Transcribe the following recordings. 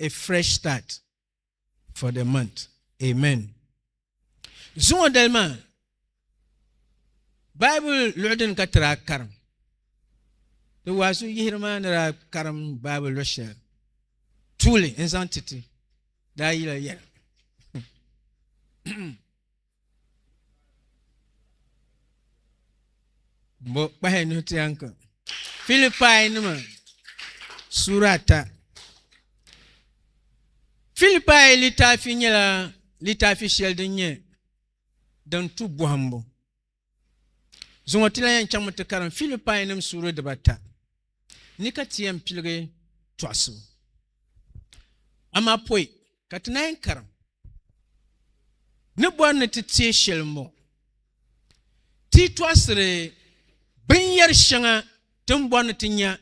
a fresh start for the month. Amen. Zungo delma Bible lorden katra karam. The wasu yihirma nara karam Bible Russia. Truly, in entity. Da yila yer. Bo bahe nuti anka. Philippi numa surata. Philippi litafi nyela litafi sheldinye dan tu buhambo. Zongotila yan chamata karam Philippi num sura debata. Nikatiyam pilge twasu. Ama poi katnayin karam. Ne bwana titi shelmo. Ti twasre binyar shanga tumbwana tinya.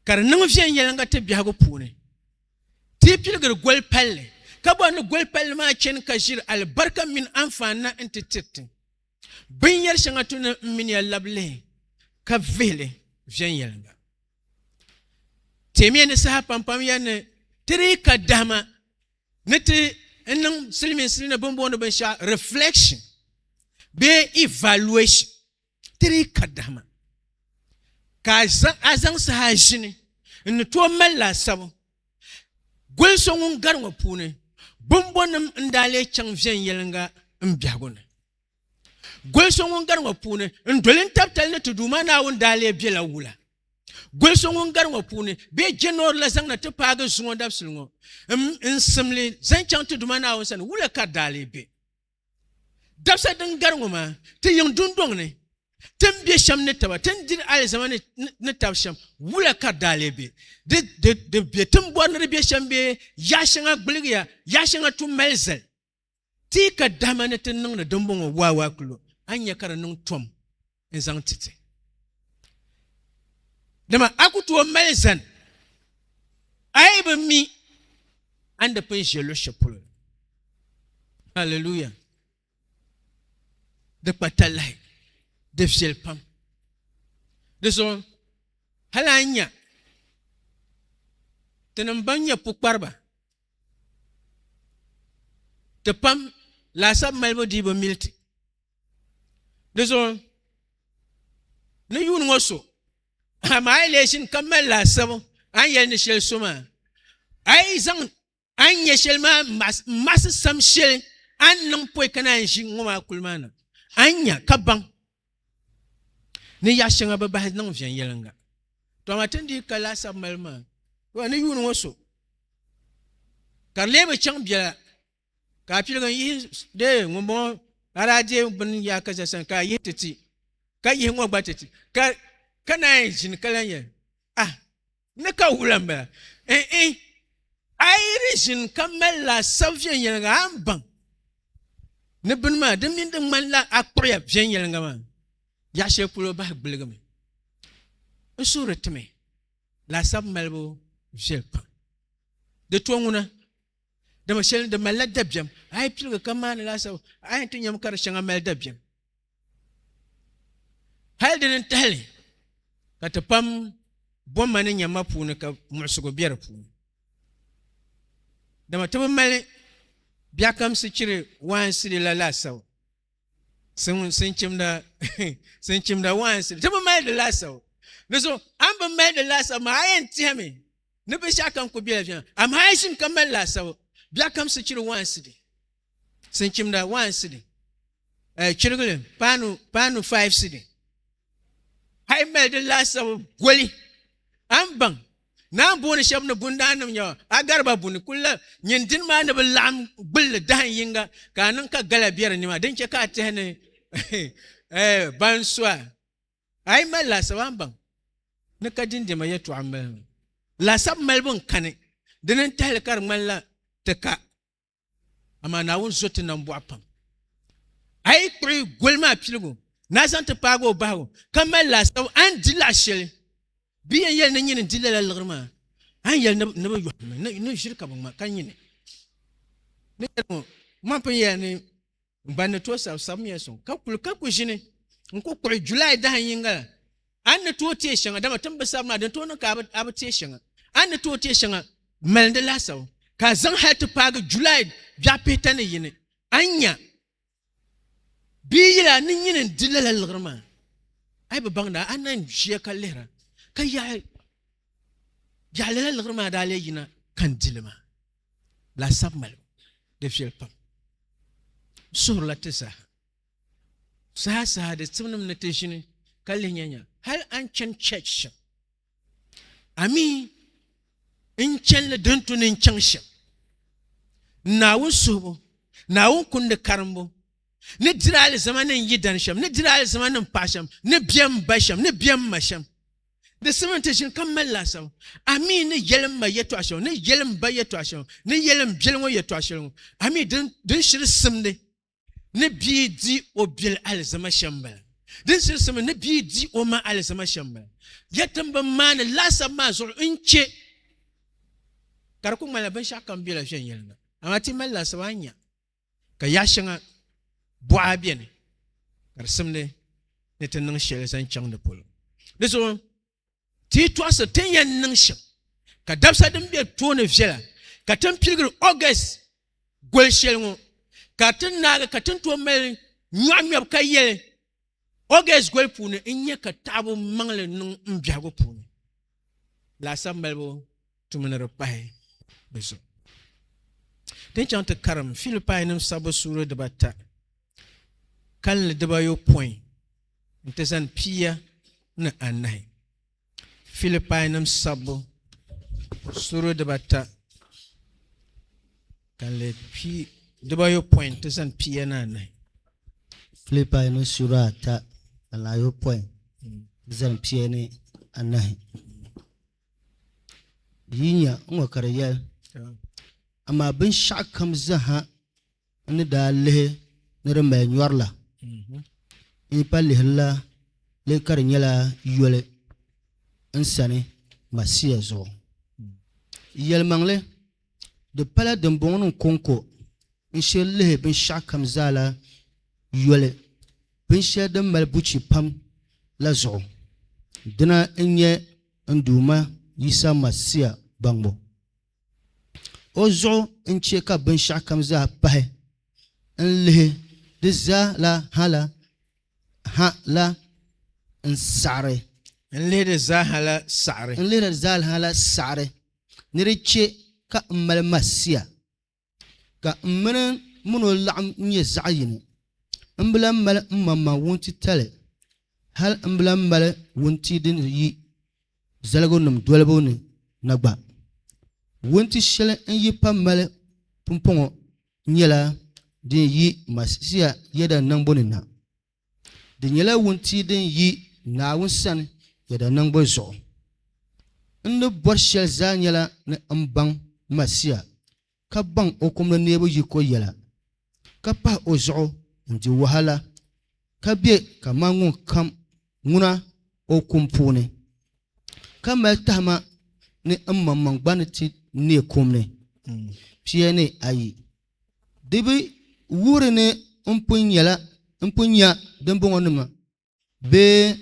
Kar nung fiyan yelanga te bihago pune. Ti pilger gwel palle. Kabwana gwel palle ma chen kajir albarka min anfana intititin. Binyar shanga tuna min ya lable. Ka vele fiyan yelanga. Temye ne saha pampam yane. Tiri kadama. Nete enang silmin silina bombono bensha reflection. Be evaluation. Tiri kadama. Ka azang saha jini. Nto mala sabo. Gwel songun garwa pune. Bombono ndale chang vyen yelenga mbiagona. Gwel songun garwa pune. Ndolin taptal ne tuduma na ndale biela wula. Gwel songun garwa pune be jenor la zang na te paga zungo dab sulungo simli zan chang tu dumana awon san wula ka dale be dabsa dan garwa ma te yang dundong ne tem be sham ne taba ten dir ale zamane ne tab sham wula ka dale be de be tem bon ne be sham be ya shanga gbliga ya shanga tu melzel ti ka damane ten nang na dombongo wawa kulo anya kara nung tom en zang tite. Dama akutu o melzan aibe mi ande pen jelo chapolo. Hallelujah. De patalai de selpam de so halanya tenambanya pukbarba te pam la sab melbo dibo milti de so ne yun ngoso ama leshin kamel la sabo an yel ne shel soma ai zang an ye shel mas sam shel an nang poy kana shi ngoma kulmana anya kabang ne ya shinga ba ba nang vyen yelanga to matendi kala sab malma wa ne yun woso karlebe chang bia ka pilgan yi de ngombo araje bun ya kaza san ka yititi ka yi ngwa gbatiti ka kana jin kalanya ne ka wulamba airishin kamala savien yanga ambang ne bunma de min de man la akproya vien yanga ma ya she pulo ba blegame usuretme la sab malbo jelpa de tonguna de machel de malade dabjam ay pilga kamana la saw ay tinyam kar shanga mal dabjam halden tale kata pam bomma ne nyama pune ka musugo biara pune dama taba male biakam se chire wan siri la saw sen chimda wan siri taba male de la saw neso amba male de la saw ma ayen tiame ne be shakam ko biara am haishin kamal la saw biakam se chire wan siri sen chimda wan siri chirgule panu 5 siri hay mel de la saw goli ambang na boni shab na bundanam nya agarba buni kullu nyindin ma na lam bul dan yinga kanan ka galabiyar ni ma dan ke ka ta ne banswa ay mel la saw ambang ne kadin de ma yetu amal la sab melbon kane denen tal kar malla teka ama na won zote nan bo apam ay kuri golma pilgo na sante pago bago kamel la saw an dilashel bien yel na nyine dilala lgrma an yel na ba yo na shirka ba kan nyine ne mo man pa ye ne banne to sa samye son ka ku jine nko kuri July da yinga an ne to te shanga da matan ba sabna da to na ka ba te shanga an ne to te shanga melde lasaw ka zan hat pag July bia petane yine anya biyila ni yine dilala lgrma ay ba bangda anan jiya kallera ka ya lala lgrma dale yina kan dilma la sabmal de fiel pam sur la tesa sa de tsumnum na teshini kallenya hal an chan church ami in chen le duntu nin changsha na wusubo na kunde karambo ne dirale zamanin yidan sham ne dirale zamanin pasham ne biam basham ne biam masham de cementation kamalla saw ami ne yelm ma yeto asho ne yelm ba yeto asho ne yelm jelmo yeto asho ami dun shir simde ne bi di obil al zama shamba din shir sim ne bi di o ma al zama shamba yetam ba man la sama zo inche karku mala ban shakam bila shen yelna amati malla sawanya ka yashanga boa bien kar simde ne tan shel san chang de polo deso ti to sa ten yan nan shim ka dabsa din be to ne fiela ka tan pilgr August gol shel ngo ka tan naga ka tan to mel nyam ka yele August gol pune inya ka tabu mangle nun mbiago pune la sambalbo tumana pai beso den chante karam Philippi nam sabo sura de bata kan le de bayo point ntesan pia na anai Philippi nam sabo sura de bata kan le pi de bayo point ntesan pia na anai Philippi nam sura ta la yo point zan pia ni anai yinya ngo karaya amma bin shakam zaha ni da le ni remel nyorla ni pali hla le karnyala yole insani masia zo yel mangle de pala de bon konko inshallah bin shakam zala yole bin shadam malbuchi pam la zo dina inye nduma yisa masia bangbo ozo inche ka bin shakam za pahe nle de za la hala ha la nsare nle de za hala sare nle de za hala sare niriche ka mal masia ka mmen muno la'am nye zayini mbla mal mamma wonti tale hal mbla mal wonti din yi zalgo num dolbo ni nagba wonti shele yi pamal pumpongo nyela din yi masia yeda nangboni na din nyela wonti din yi na wonsan yeda nangbo zo ndo borshel za nyela ne ambang masia ka bang okum na nebo yiko yela ka pa ozo ndi wahala ka be ka mangun kam nguna okum pune kamal tahma ni amman gbanati ne komne fiye ne ayi dibi wuri ne mpunya don bongo nima be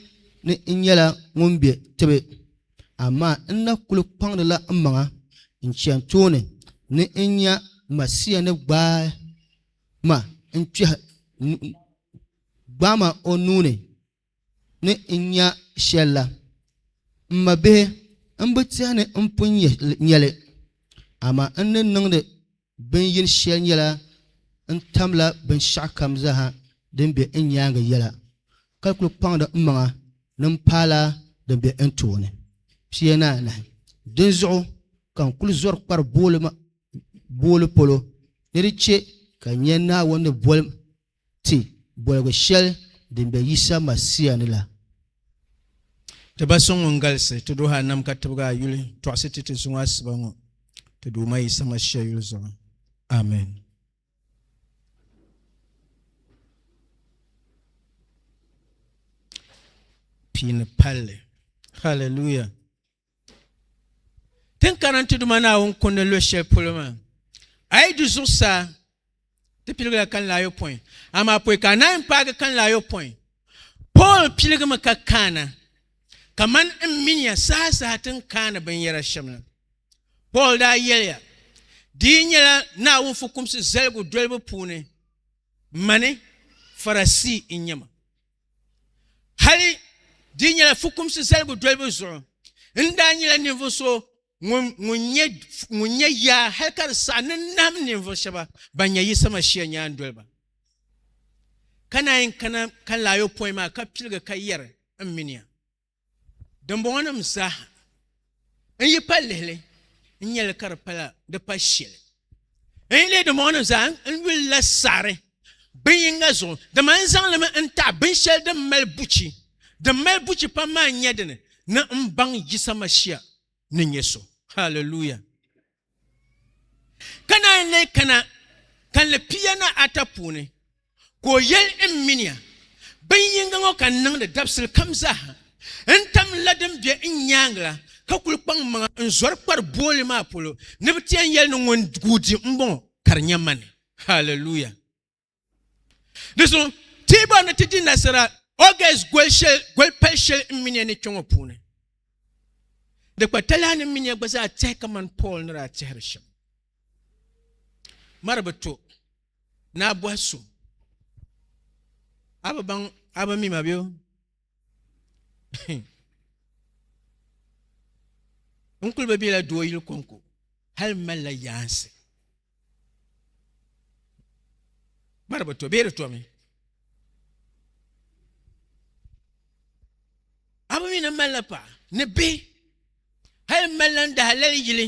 ni inyala ngumbe tebe amma inna kulu pangde la mmanga inchian tone ni inya masia ne gba ma incha gbama onune ni inya shella mmabe mbutiane mpunye nyele ama anne nangde ben yin shel nyela ntamla ben shakam zaha dembe enyanga yela kalkulu pangda mmanga nampala dembe entone piena na denzo kan kul zor par bolma bol polo neriche kanyena wonde bol ti bolgo shel dembe yisa masia nila te basong ngalse to do hanam katbuga yuli to asiti sungas bango to do mai sama shayul zo amen pin palle hallelujah ten karanti do mana won konne lo she poloma ay du zusa te pilga kan la yo point ama po kana impaga kan la yo point Paul pilga makakana kaman minya sasa hatin kana ban yara shamna Paul da yelia di nyela na won fukumsi zelgo dwelbo pune mane farasi inyama hali di nyela fukumsi zelgo dwelbo zo nda nyela nivo so munye ya halkar sanin nam nivo shaba banya yi sama shi nya dwelba kana yin kana kan layo poima ka pilga kayar amminia dan bonam msaha yi palele nyel kar pala de pashil le de bonam zan wil la sare binga zo de man zan le enta bin shel de melbuchi pa ma nyedene na mbang yisama shia ni nyeso hallelujah kana le kana kan le piana atapune ko yel emminia binga ngo kan nang de dabsil kamza entam ladem bia nyangla ka kulpang mga nzor par bole ma polo ne btian yel no ngon gudi mbon karnyamane hallelujah deso tiba na tidi nasara oges gwel peshel minya ne chongo pune de kwatala ne minya gbaza take man Paul na chersham marbato na boaso aba mi mabio unkul babila do yil konko hal mala yanse marbato bere to mi abami na malapa ne be hal malanda halal yili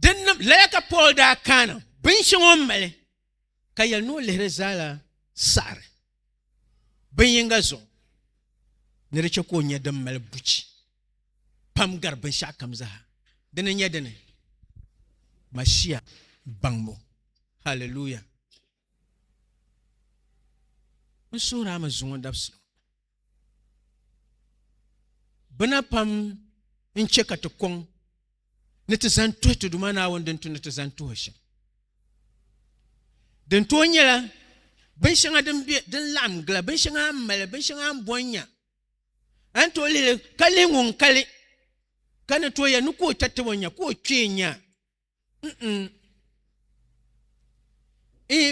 dennam leka Paul da kana bin shingom male kayal no le rezala sar bin yingazo ne rece ko nya dam mal buci pam garban shakam zaha dana nya dana mashia bangmo hallelujah musura ma zunga dabsu bana pam in cheka to kon ne te zanto to duma na wondan to ne te zanto shi den to nyela ban shanga den bi den lam gla ban shanga mal ban shanga bonya an to le kale ngun kale kana to ya nuko tatawanya ko twenya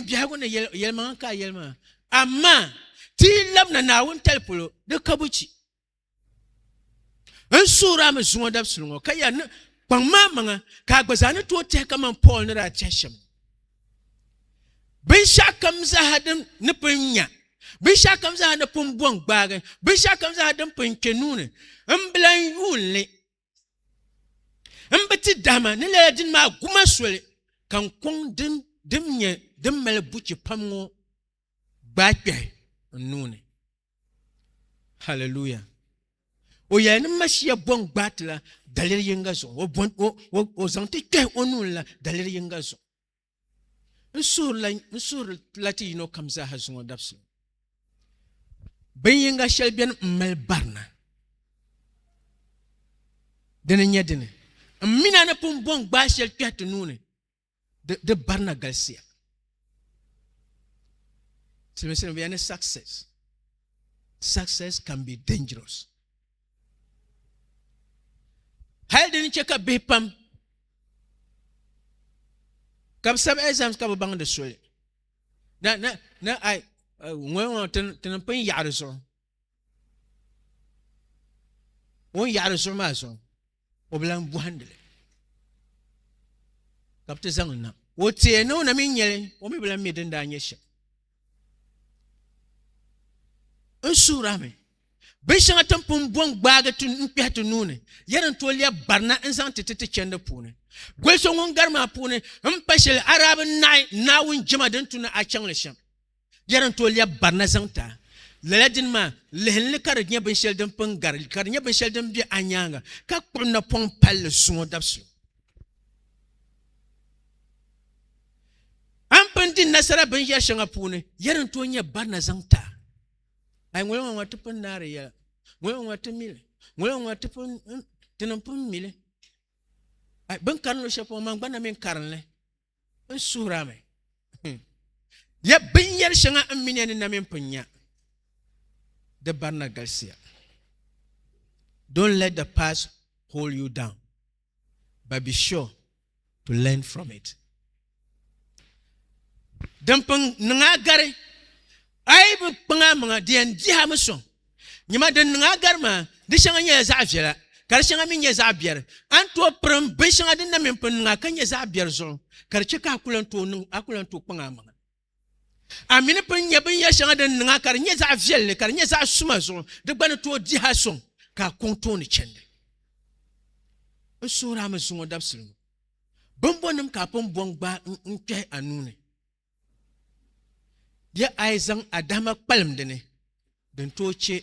biago na yelma ka yelma amma ti lamna na won telpolo de kabuci en sura ma zuwa dab sulungo kaya na pangma manga ka gbazana to te kama Paul na chesham bin shakam za hadin nupnya bin shakam za hadin pun bon gbaga bin shakam za hadin pun kenune en blan yulle en beti dama ne le din ma guma sole kan kon dimnya dimmel buci pamgo gbakpe nune hallelujah o ya ni mashia bon gbatla dalir yengazo o zanti ke onula dalir yengazo nsur lati yino kamza hazungo dapsu ben yenga shelbian mal barna dene nyedene mina na pum bon gba shel kyatu nune de barna galsia so we say success can be dangerous halden cheka bepam kab sab exams kab bang de sole na ai ngwe ten pen yare so on yare so ma so oblan buhandele kab te zangna wote no na minyele o me blan meden da nyesha unsurame bishanga tampum bon gbaga tun piatu nune yaran tolia barna insan tete chende pune gwelso ngon garma pune mpashel arab na wun jima den tuna a changle sham yaran tolia barna zanta leladin ma lehenle kar nya ben shel den pun gar kar nya ben shel den bi anyanga ka kunna pon pal sumo dabsu ampanti nasara ben ya shanga pune yaran to nya barna zanta ay ngwe wa tupun nare ya ngwe wa temile ngwe wa tupun tenapun mile ay ban karno chapo man bana men karnle en surame ya bin yar shanga amine ni na men punya de barna garcia don't let the past hold you down but be sure to learn from it. Dampang nga gare ay bu panga mga dian diha maso nyima den nga garma de shanga nya za afela kar shanga min nya za bier an to pram be shanga den na min pun nga kan nya za bier zo kar chika akulan to panga mga amine pun nya bin ya shanga den nga kar nya za afel kar nya za suma zo de gban to diha so ka konto ni chende sura ma sungo dabsul bombonum ka pon bongba nkwe anune dia aizan adama palm dene den toche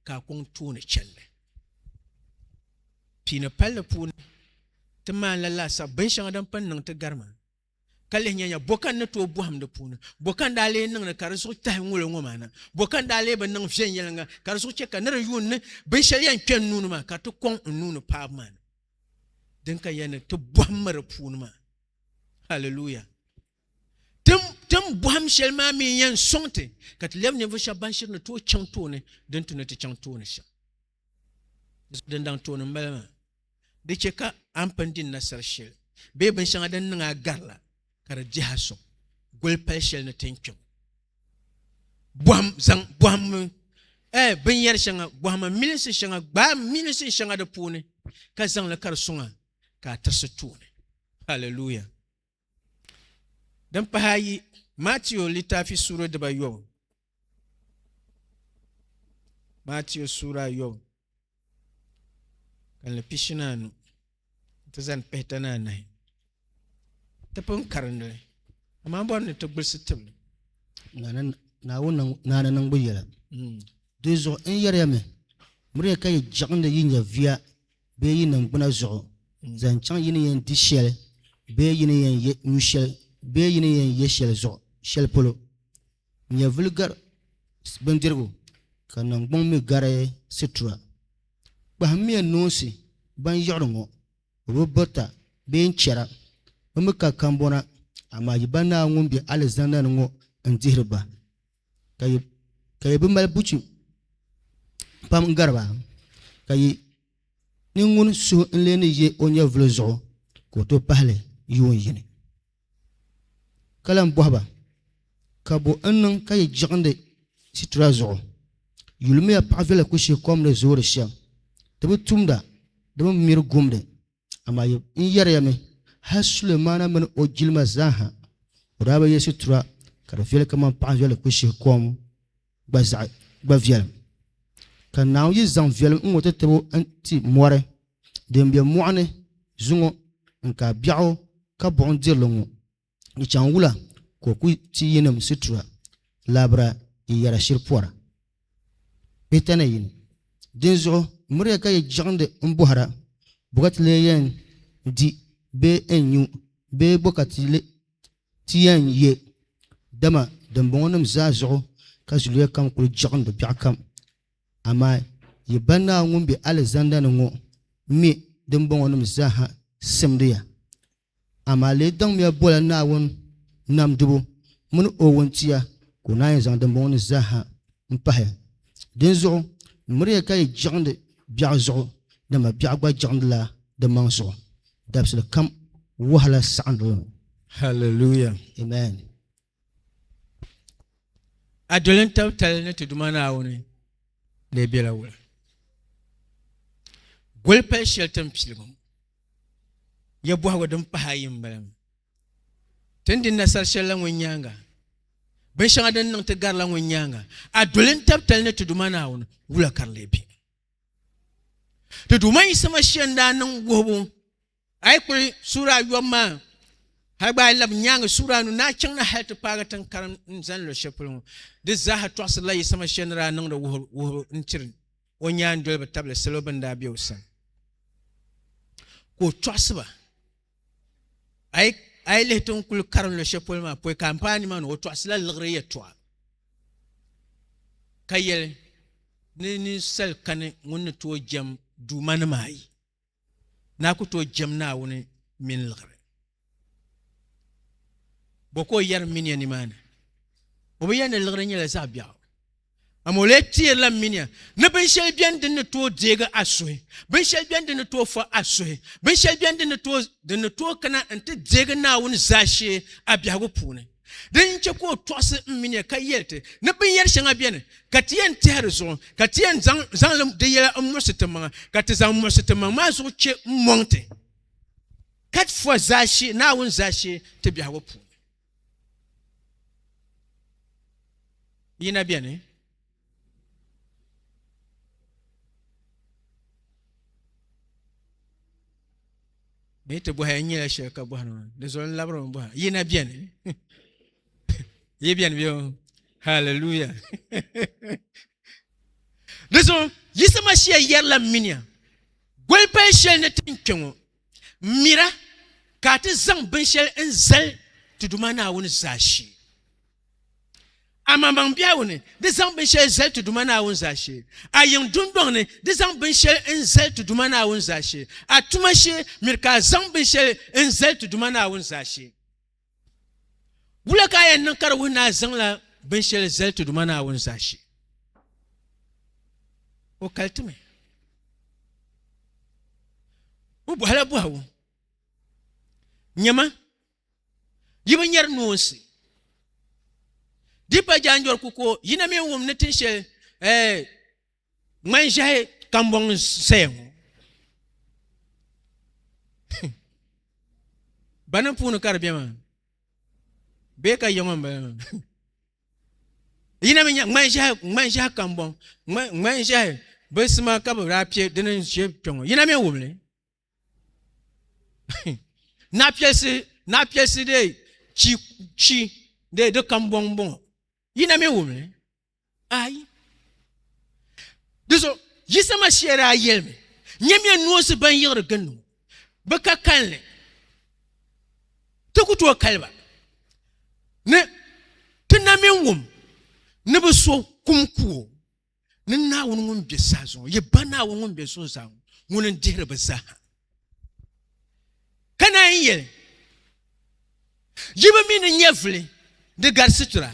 ka kun tune chelle pina palle pun tama lalla sa ban shan dan pan nan ta garma kalle nyanya bokan na to buham da puna bokan dale nan na kar su ta ngule ngoma bokan dale ban nan fiyen yelanga kar su che kan yun ne ban shariyan kwen nunu ma ka to kon nunu pa man den ka yana to buham mar puna ma hallelujah Tum buham shelma mi yan sonte kat lem ne vusha banshir na to chantone den to na te chantone sha den dan to mbala de cheka ampandin na sarshel be ban shanga den nga garla kar jihaso gol peshel na tencho buham zang buham ben yer shanga buham milisi shanga ba milisi shanga da pune ka zang la kar sunga ka tasatune hallelujah dan pahayi Matthew litafi sura da bayo Matthew sura yo kan le pishinanu tazan petana nai tapon karne amma bon ne to gulsitim na wannan nan buyela dezo en yarame mure kay jagande yinya via be yinan buna zo zan chan yin yen dishel be yin yen nushel be yin yen yeshel zo shel polo nya vulgar bendirgo kanan gbon mi gare situra ba mi nosi ban yorngo robota be nchera mu ka kambona ama yibana ngumbi alexander ngo ndihirba kay bi mal buci pam garba kay ni ngun su leni ye onya vlozo ko to pahle yon yini kalam bohba kabo annan kay jagande sitra zo yulme ya pavela ko she kom le zore sha to tumda do mir gumde ama in yare yame hasle mana man o jilma zaha raba yesu tura kar fele kama pavela ko she kom baza baviel kan naw yi zan viel ngote tebo anti more dembia muane zungo nka biao ka bon dirlongo ni changula ko ku ti yinam situra labra yara shirpora betana yin denzo mure ka jande mbuhara bugatle yen di be enyu be bokatile tiyan ye dama dambonam zazo ka zuliya kam ku jande biakam ama yibana ngumbi alexander ngo mi dambonam zaha semdiya ama le dang mi bola na won nam dubu mun o wontiya ko na yin zang dambonam zaha mpahe denzo mure ka jande biazo dama biagba jandla de manso dabsle kam wahala sandlo hallelujah amen adolen tawtal ne tudumana awone le bela wala gol pa sheltam pilgum ya bo hawa dum pahayim balam tendin nasar shellan wonyanga ben shanga den nang te garla wonyanga adolen tawtal ne tudumana awone wula karlebi to dumai sama shenda nan gobo ai kuri sura yomma har ba lab nyanga sura nu na cin na halta paga tan karam zan lo shepulun de zaha to asala yi sama shenra nan da wo intir onya ndol ba tabla saloban da biyo san ko tosba ai le ton kul karam lo shepul ma po campagne man o to asala lgre ya to kayel ni sel kan ngun to jam du man mai na ku to jam na woni min lgre boko yar min yani mana o be yana lgre nyela zabia amole tier la minia ne ben shel bien de ne to dega asoe ben shel bien de ne to fa asoe ben shel bien de ne to kana ante dega na won zashe abiago pune den che ko tose minia ka yelte ne ben yer shanga bien katien terzo katien zang de yela amositema kat zang mositema ma so che monte 4 fois zashe na won zashe te biago pune yina bien eh. Te boha nyela sheka bohana désolé labro boha yina bien yé bien bien hallelujah désolé yisama shia yer la minia golpa shel ne tinkengo mira kati zang ben shel enzel tudumana won zashi amambang biawone de zang ben shel zel tudumana won zashi ayen dundonne de zang ben shel enzel tudumana won zashi atumashe mirka zang ben shel enzel tudumana won zashi bulaka yan kar wona zang la ben shel zel tudumana won zashi o kaltume o buhala buhawo nyama yiba nyar nuosi dipa janjor kuko yina me wom ne tinshel manjahe kambong sengo bana punu karbiama beka yomamba yina me manjahe kambong manjahe besma kabra pie denen je piongo yina me womle na pièce de chi de kambong bon yina me wumle ai deso yisama shera yelme nyemye nuosi ban yer ganu baka kanle tukuto kalba ne tiname wum ne beso kumkuo ne na wonun be sazo ye bana wonun be so sa wonen dire besa kana yel yiba mi ne nyefle de garsitura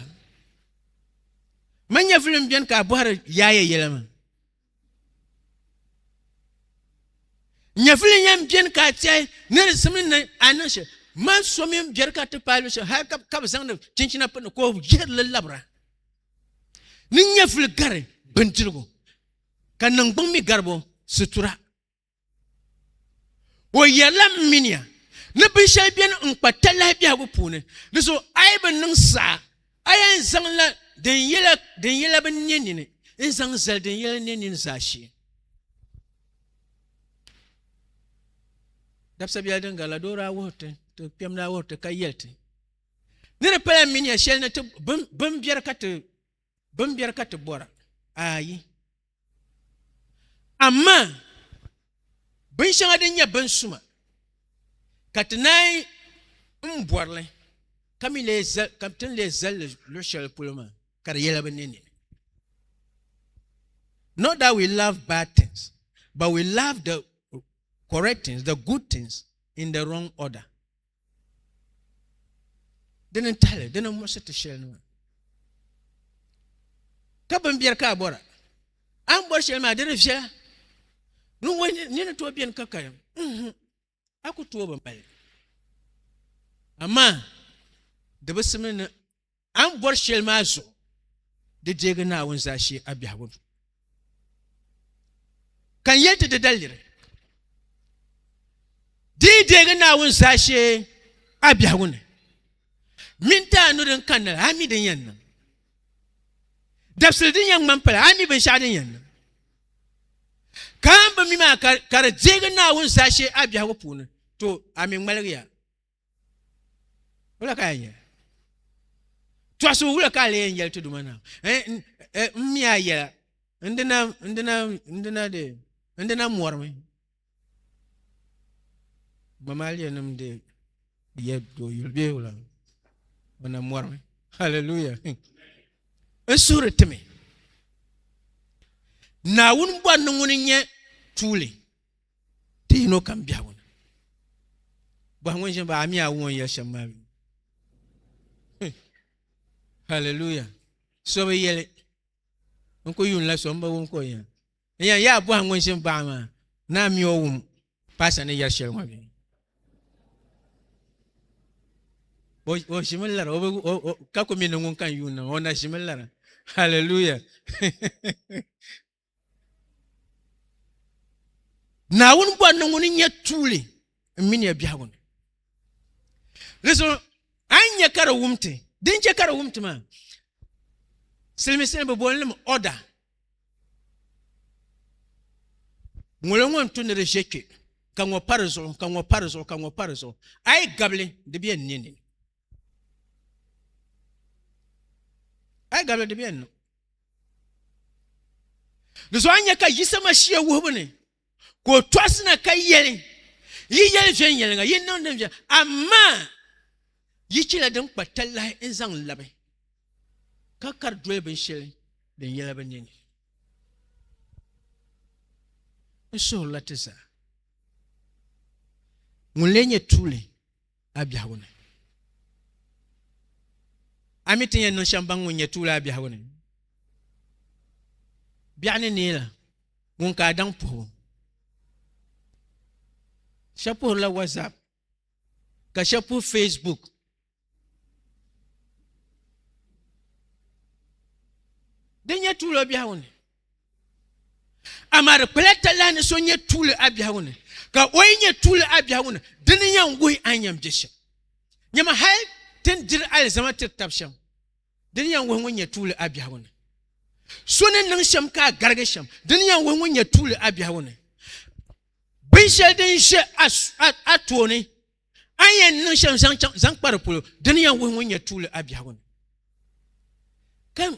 man nyefle mbien ka bohar yaye yelama nyefle nyam bien ka tiay ne semin ne anashe man somim jerka te palu she ha kap zang chinchina pen ko yer le labra ni nyefle gare bentirgo kan nang bong mi garbo sutura o yela minia ne bin shay bien on patala bia go pune ne so ay ben nang sa ayan zang la den yela ben nyeni ne en zang zel den yela nyeni za shi dab sabia den gala dora wote to piamna wote kayelte ne re pala minia shel ne to bum biar kat bora ayi amma bin shanga den ya ben suma katnai mborle comme les captain les ailes le shell pour le man car yela benini not that we love bad things but we love the correct things the good things in the wrong order didn't tell it didn't want to shell no kabam bier ka bora am bor shell ma didn't share no when ni to bien kakayam akutuo bambal ama de besmen am bor shel mazo de dega na won zashi abiago kan yete de dalire de dega na won zashi abiago ne minta no den kanal ami den yan dapsel den yan mampala ami ben shaden yan kamba mi ma kar dega na won zashi abiago puna to ami malriya wala kaya to aso wala kale yel to dumana mi aya ndena morme mamalia nam de ye do yulbe wala wana morme hallelujah esure teme na won bo ngun nye tule ti no kam biawo ba ngun je ba mi awon ye shama hallelujah so be yele Unko yun la somba unko ya. Ya bo hangon shin ba ma. Na mi o pasa ne yar shel ngwa. O shimalla o ka ko mi ngun kan yun na ona shimalla. Hallelujah. Na won bo ngun nya tuli mini abia won. Leso anya kara wumte. Din je kara wumte ma. Selmesen be bolem order. Ngolongon to ne rejeke. Kan wo parzo. Ai gable de bien nini. Ai gable de bien no. Leso anya ka yisama shia wo bone. Ko twasna ka yele. Yi yele fen yele nga yin non dem amma yichila den patalla en zang labe. Kakar dwe ben shele den yele ben nini. So latisa. Mulenye tule abiyahune. Amitinye no shambangu nye tule abiyahune. Biyane nila. Munka adang po. Shapo la WhatsApp. Ka shapo Facebook. Denye tule abiyahune. Amara pelata lani sonye tule abiyahune. Ka oyenye tule abiyahune. Dini ya ngui anyam jesha. Nyama hai ten dir al zama tabsham. Dini ya ngui tule abiyahune. Sone nang sham ka gargasham. Dini ya ngui tule abiyahune. Bishel den she atone. Ayen nang sham zang parapulo. Dini ya ngui tule abiyahune. Kan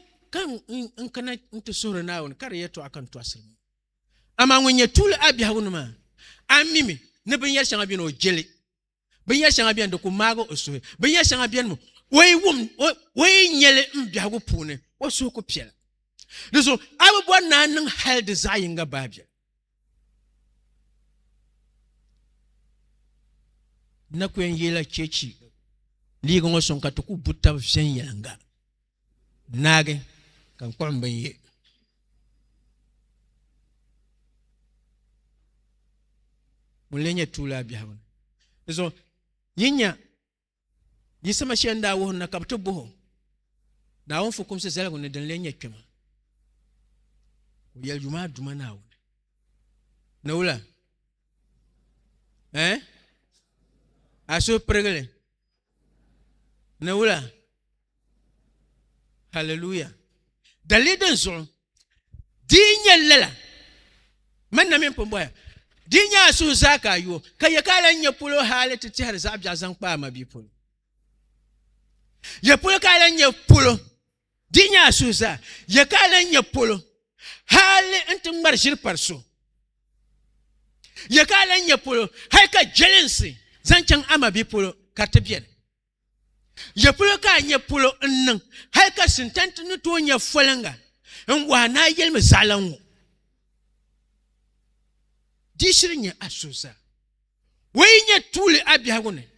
nkana ntusura nawo kare yeto akan twasirmi. Ama ngwenye tule abiyahune ma. Amimi ne benya shanga bien o jele. Benya shanga bien de ko mago oso. Benya shanga bien mo. We nyele mbiago pune. Wo so ko piela. Deso abo na nan hal desire nga babia. Na ko yela chechi. Ligo ngo son katuku buta vyen yanga. Nage kan kwambe ye. Mulenye tula abiyahune. So yinya yisema shenda wo na kapto boho. Na won fukum se zela ne den lenye twema. O yel juma duma na wo. Na wula. Aso pregele. Na wula. Hallelujah. Daliden zon. Dinya lela. Man na men pomboya. Dinya su zaka yo kayakala nya pulo halete ti har zabja zan pa ma bi pulo ya pulo kala nya pulo dinya su za ya kala nya pulo hale entin marshir parso ya kala nya pulo haika jelensi zan can ama bi pulo katibien ya pulo ka nya pulo nnan haika sintant nu to nya folanga en wana yelme zalanwo Dishrinya asusa. Wenye tule abiyahune.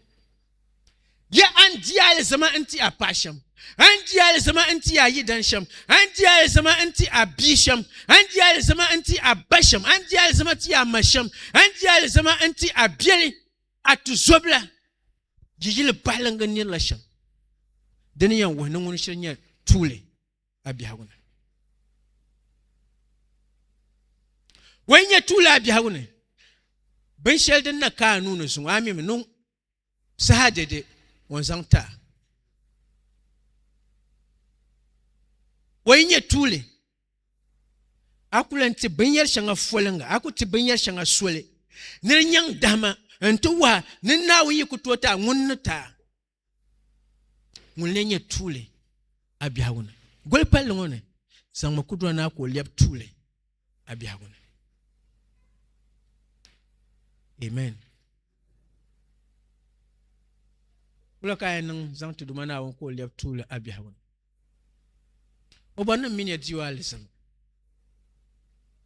Ya andiale zama anti apasham. Andiale zama anti ayidansham. Andiale zama anti abisham. Andiale zama anti abasham. Andiale zama anti amasham. Andiale zama anti abieli. Atuzobla. Jijile balanga nilasham. Deni ya wanungu nishrinya tule abiyahune. Wenye tule abiyahune. Ben shelden na ka nunu sun ami nun sahadede wanzanta. Wenye tule. Akulanti benyel shanga folanga. Akuti benyel shanga swele. Niryang dama. Ntuwa nina wenye kutuota ngunata. Ngulenye tule abiyahune. Gwele pale ngone. Sang makudwa na ako liab tule abiyahune. Amen. Ula kaya nang zang tudumana won ko liap tula abiyahun. Obana minya diwa alisam.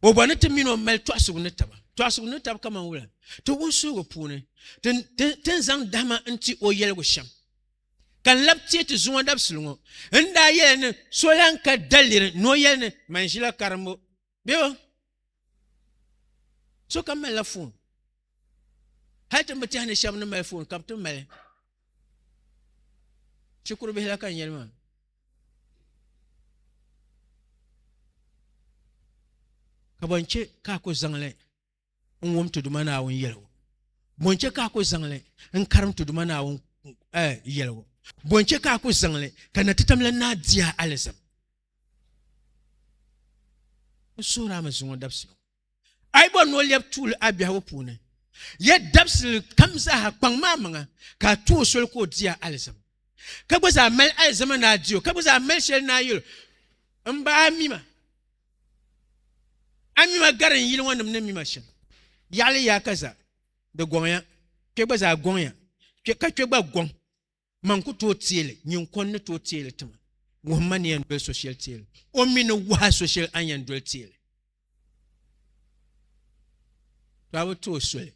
Obana te mino mel twasuguneta ba. Twasuguneta kama wula. To wosu go pune. Ten zang dama anti oyel go sham. kan laptie te zuwa dabsulungo nda yene solan ka dalir no yene manjila karmo biyo so kam la phone hayta mbati hane sham na phone kam to male shukuru be la kan yelma kabonche ka ko zangle wom to duma na won yelwo bonche ka ko zangle karam to duma na won yelwo bonche ka ko zangle kana titamla na dia alisam sura ma zungo dabsi ai bon no lep tul abia wo pune ye dabsi kamsa ha kpang mamanga ka tu sol ko dia alisam ka gboza mel alisam na dio ka gboza mel shel na yul mba amima garan yil wonam ne mima shin yali ya kaza de gonya ke gboza gonya ka gba gon man ku to tiele nyin kon ne to tiele tuma wo man yan do social tiele o min wa social anyan do tiele tawo to sole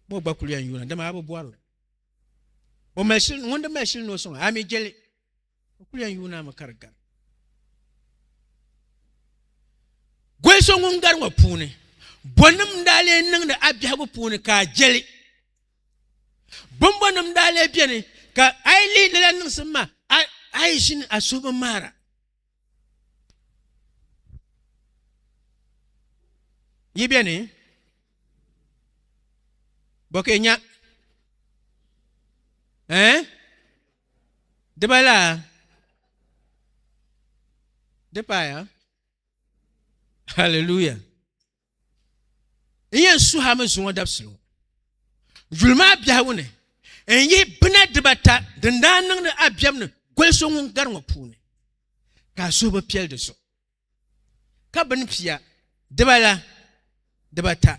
mo ba ku yan yuna dama abo boaro o machine wonda machine no so ami jele ku yan yuna ma karga gwe so ngar wa pune bonum dale nang da abya go pune ka jele bombonum dale biene ka aili de lan sama aishin asuba mara yibiene bokenya debala depaya hallelujah iyan su ha ma zuwa dabsulu julma biya wone enyi bina debata dandan nang na abiam ne gwelso ngun garwa pune ka so ba piel de so ka ban pia debala debata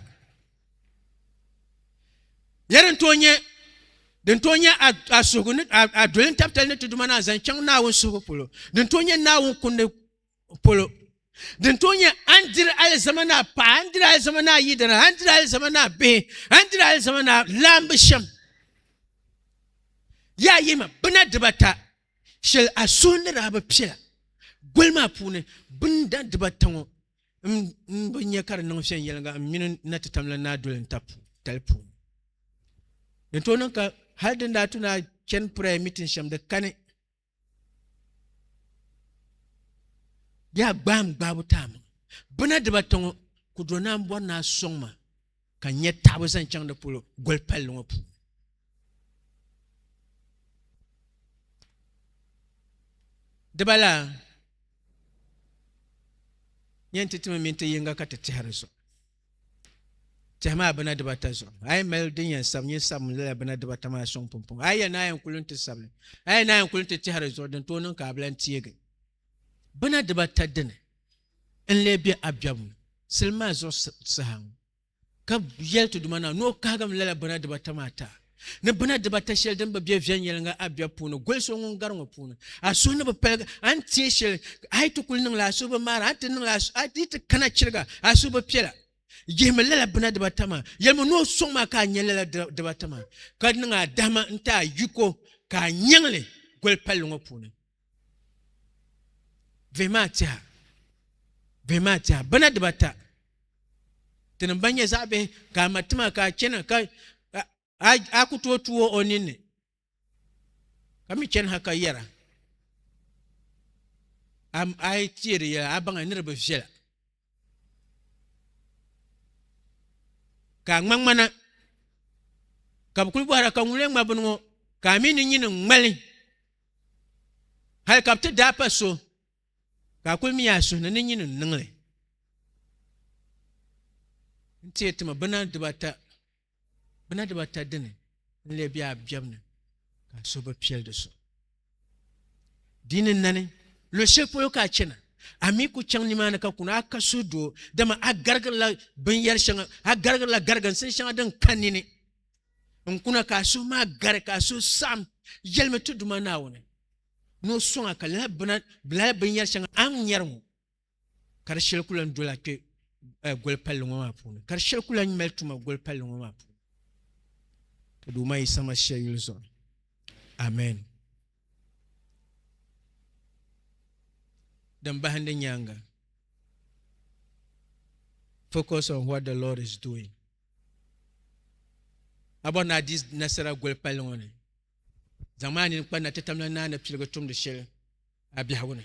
yaren tonye den tonye asogune adolin taptal ne tuduma na zanchang na won so polo den tonye na won kunne polo den tonye andir al zamana pa andir al zamana yidana andir al zamana be andir al zamana lambisham ya yima bina debata shel asunde raba pia gwelma pune binda debata ngo mbunya kar no shen yelanga minu natatamla na dolin tap telpu den tonon ka halden da tuna ken prayer meeting sham da kane ya gbam gbabu tam bina debata ngo kudona mbo na songma kan yetabu san chang da pulo golpel ngo pu debala yenti tima minta yenga kata tihariso tahma bana debata zo ay mel din yan sam yin sam la bana debata ma song pompom ay na yan kulun ti sable ay na yan kulun ti tihariso den tonon ka blan tiege bana debata den en lebi abyam silma zo saham ka yelto dumana no kagam la bana debata mata ne bana debata shel den ba bia vyan yelanga abya puno gwelso ngun garngo puno aso ne ba pelga anti shel ay to kulun la so ba mara anti nang la ati te kana chirga aso ba pela yema la bana debata ma yelmo no songma ka nyela debata ma ka nga dama nta yuko ka nyangle gwel pelungo puno vematia bana debata tinambanye zabe ka matima ka chena ka akutuo onine kami chen haka yara am ai tiri ya abanga nirbe fela ka ngmangmana ka kulbu ara ka ngule ngmabungo ka mini nyine ngmali hal kapte dapa so ka kulmi yaso na nyine ngle ntietuma bana debata dene le bia biamne ka so ba piel de so dinin nane le chepo ka chena ami ku chang ni mana ka kuna aka sudo dama agargar la ben yar shanga agargar la gargan sen shanga dan kanini kuna ka so ma gar ka so sam yelme tuduma nawone no songa ka la bana bla ben yar shanga am yarmu kar shel kulan dola ke gol pallo ma puna kar shel kulan meltuma gol pallo ma puna duma isama sheyul zon Amen. Dan bahande nyanga. Focus on what the Lord is doing. Abona dis nasara gol palone. Zamani nkpa na tetamla na pilgo tum de shel abihawone.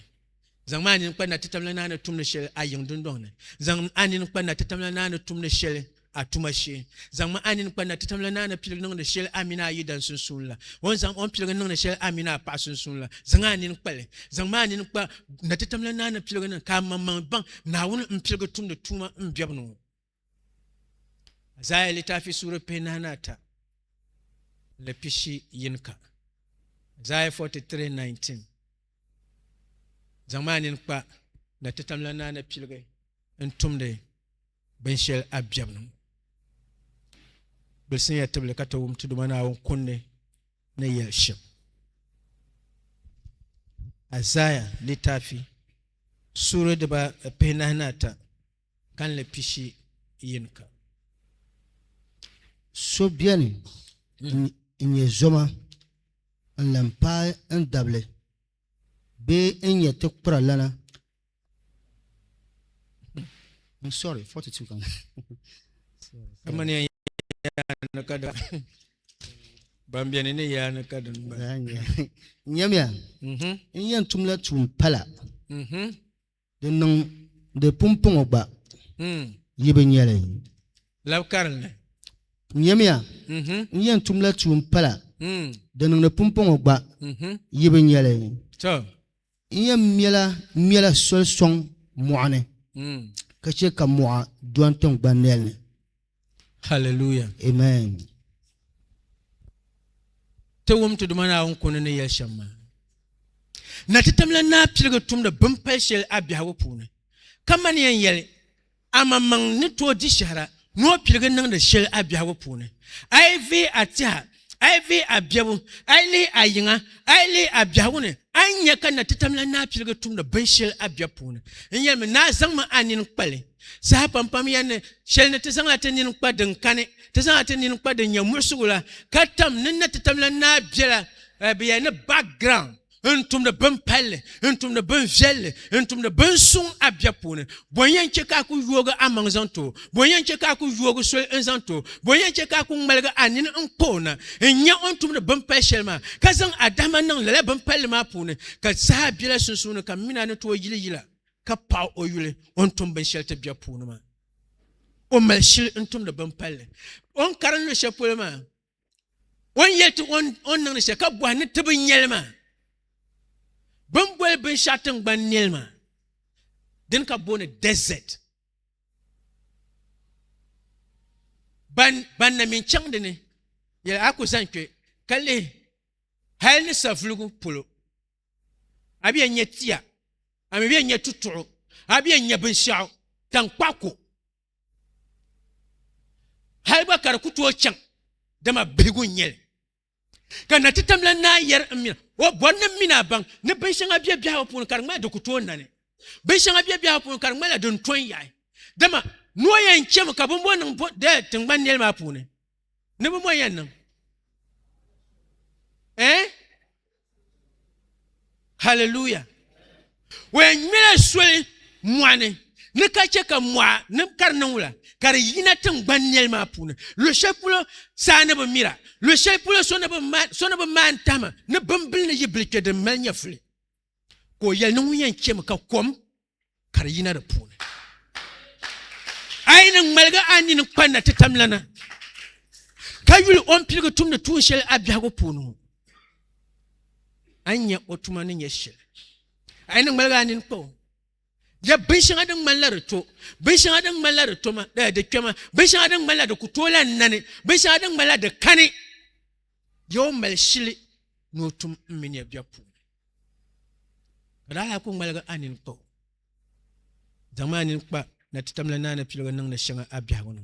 Zamani nkpa na tetamla na tum de shel ayindondone. Zamani nkpa na tetamla na tum de shel atumashi. Zamani nkpa na tetamla na pilgo de shel amina yidan sunsunla. Won zam on pilgo de shel amina pa sunsunla. Zamani nkpa zamani nkpa na tetamla na pilgo na kama ban na won pilgo tum de tuma mbiabno. Zaya litafi sura penanata. Le pishi yinka. Isaiah 43:19. Zamani nkpa na tetamla na pilge entumde benshel abyabno. Bilsin ya table kata tudumana won kunne na yelship. Isaiah litafi sura de ba penanata kan le pishi yinka. So bien in zoma en lampa en dable be en yete lana. I'm sorry, 42 kan. Kamani ya kada. Bambia nini ya nakada. Nyamia. En yan tumla tum pala. De non de pumpong ogba. Yibe nyale. Law karne. Nyamia. Yan tumla tum pala. De non de pumpong ogba. Yibe nyale. So. Yan miela sol song moane. Kache ka moa duantong banel. Hallelujah. Amen. Te wom to dumana on kono ne yashama. Na tetamla na pilgo tumda bumpashel abihawo pune. Kama ni yele amamang ni to di shara no pilgo nang de shel abihawo pune. Aivi atia aivi abiawo aili ayinga aili abihawo anya kana tetamla na pilgo tumda bunshel abiapune. Nyelme na zangma anin kpale. Sa pampam yan shel ne tesanga tenin kpa den kane tesanga tenin kpa den nyamusugula katam ninna tetamla na biela biya ne background entum de bumpelle entum de bunjelle entum de bunsun abiapune boyen cheka ku yoga amangzanto boyen cheka ku yoga sol enzanto boyen cheka ku malga anin empona enya entum de bumpelma kazan adama nan le bumpelma pune ka sa biela sunsun ka mina ne to yila ka pa oyule ontum ben shelte bia punuma o melshil ontum de bampalle on karan le chapulema on yeti on nan se ka bo ne tebin yelma bambol ben shatan ban nelma den ka bone desert ban na min changde ne ya akusanke kalle hal ne saflugu pulo abi nyetia amebia nya tuturo abia nya benshao tankpako halba karakutu ochang dama begu nyel kana titamla na yer amina o bonna mina bang ne benshanga bia bia opun karma de kutu nane benshanga bia opun karma la don ton yai dama no yan chem ka bombo nan de tengban nyel ma pune ne bombo yan nan hallelujah. When mila sweli mwane ne kache ka mwa ne karnangula kar yina tang banyel ma pune le chepulo sa ne ba mira le chepulo so ne ba man tama ne bambil ne yiblike de manya fle ko yel no yen chem ka kom kar yina da pune ay ne malga ani ne kwanna tetamlana kayul on pilgo tumne tushel abiago punu anya otuma ne yeshel ay nang malganin po ya bishin adang malarto bishin adang malarto ma da kema bishin adang malada kutola nane bishin adang malada kane yo malshili notum minya biapu kada ku malga anin po zamanin pa na titamla nana pilga nang na shanga abya wono